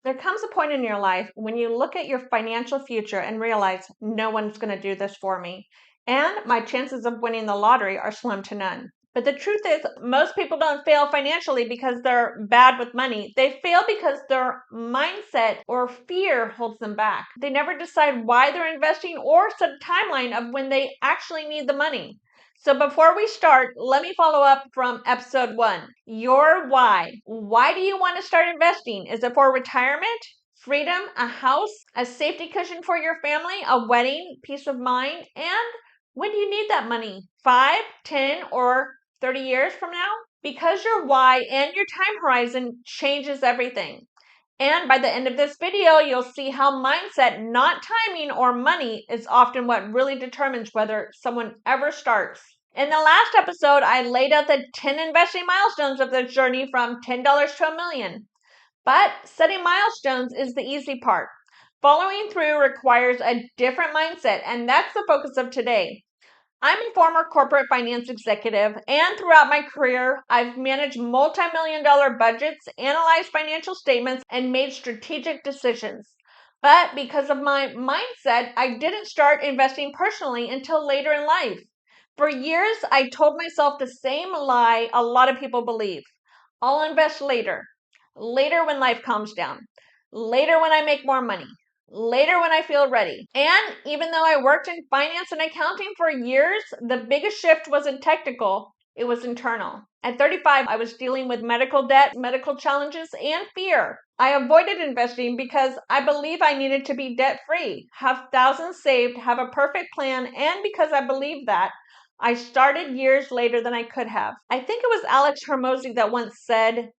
There comes a point in your life when you look at your financial future and realize no one's going to do this for me, and my chances of winning the lottery are slim to none. But the truth is, most people don't fail financially because they're bad with money. They fail because their mindset or fear holds them back. They never decide why they're investing or set a timeline of when they actually need the money. So before we start, let me follow up from episode 1. Your why. Why do you want to start investing? Is it for retirement, freedom, a house, a safety cushion for your family, a wedding, peace of mind? And when do you need that money? 5, 10, or 30 years from now? Because your why and your time horizon changes everything. And by the end of this video, you'll see how mindset, not timing or money, is often what really determines whether someone ever starts. In the last episode, I laid out the 10 investing milestones of this journey from $10 to $1 million. But setting milestones is the easy part. Following through requires a different mindset, and that's the focus of today. I'm a former corporate finance executive, and throughout my career, I've managed multi-million-dollar budgets, analyzed financial statements, and made strategic decisions. But because of my mindset, I didn't start investing personally until later in life. For years, I told myself the same lie a lot of people believe. I'll invest later. Later when life calms down. Later when I make more money. Later when I feel ready. And even though I worked in finance and accounting for years, the biggest shift wasn't technical, it was internal. At 35, I was dealing with medical debt, medical challenges, and fear. I avoided investing because I believe I needed to be debt-free, have thousands saved, have a perfect plan, and because I believed that, I started years later than I could have. I think it was Alex Hermosi that once said,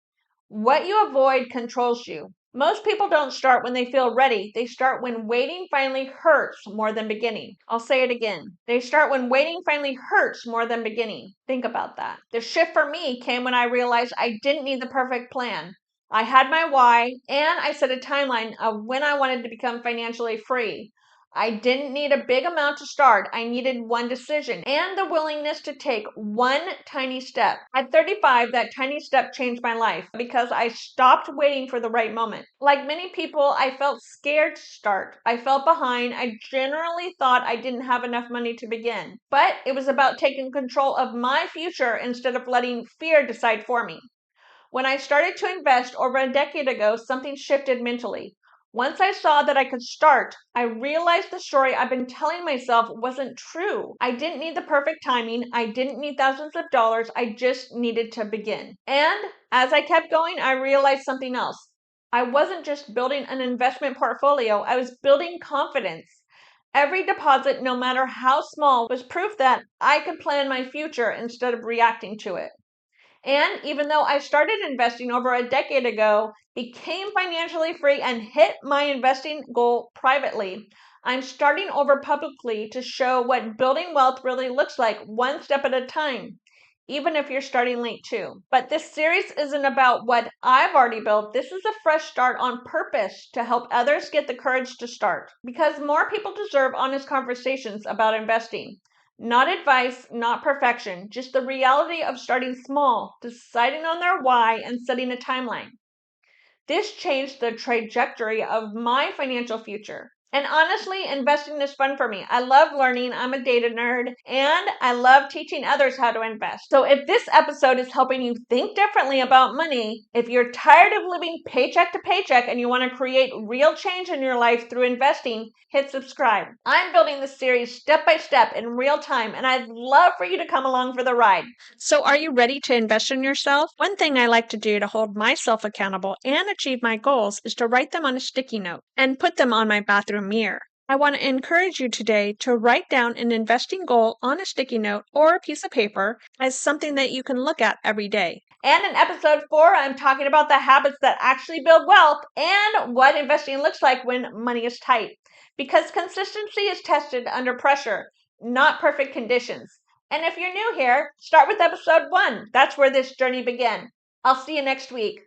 "What you avoid controls you." Most people don't start when they feel ready. They start when waiting finally hurts more than beginning. I'll say it again. They start when waiting finally hurts more than beginning. Think about that. The shift for me came when I realized I didn't need the perfect plan. I had my why, and I set a timeline of when I wanted to become financially free. I didn't need a big amount to start. I needed one decision and the willingness to take one tiny step. At 35, that tiny step changed my life because I stopped waiting for the right moment. Like many people, I felt scared to start. I felt behind. I generally thought I didn't have enough money to begin. But it was about taking control of my future instead of letting fear decide for me. When I started to invest over a decade ago, something shifted mentally. Once I saw that I could start, I realized the story I've been telling myself wasn't true. I didn't need the perfect timing. I didn't need thousands of dollars. I just needed to begin. And as I kept going, I realized something else. I wasn't just building an investment portfolio. I was building confidence. Every deposit, no matter how small, was proof that I could plan my future instead of reacting to it. And even though I started investing over a decade ago, became financially free, and hit my investing goal privately, I'm starting over publicly to show what building wealth really looks like one step at a time, even if you're starting late too. But this series isn't about what I've already built. This is a fresh start on purpose to help others get the courage to start. Because more people deserve honest conversations about investing. Not advice, not perfection, just the reality of starting small, deciding on their why, and setting a timeline. This changed the trajectory of my financial future. And honestly, investing is fun for me. I love learning. I'm a data nerd, and I love teaching others how to invest. So if this episode is helping you think differently about money, if you're tired of living paycheck to paycheck and you want to create real change in your life through investing, hit subscribe. I'm building this series step by step in real time, and I'd love for you to come along for the ride. So are you ready to invest in yourself? One thing I like to do to hold myself accountable and achieve my goals is to write them on a sticky note and put them on my bathroom mirror. I want to encourage you today to write down an investing goal on a sticky note or a piece of paper as something that you can look at every day. And in episode 4, I'm talking about the habits that actually build wealth and what investing looks like when money is tight. Because consistency is tested under pressure, not perfect conditions. And if you're new here, start with episode 1. That's where this journey began. I'll see you next week.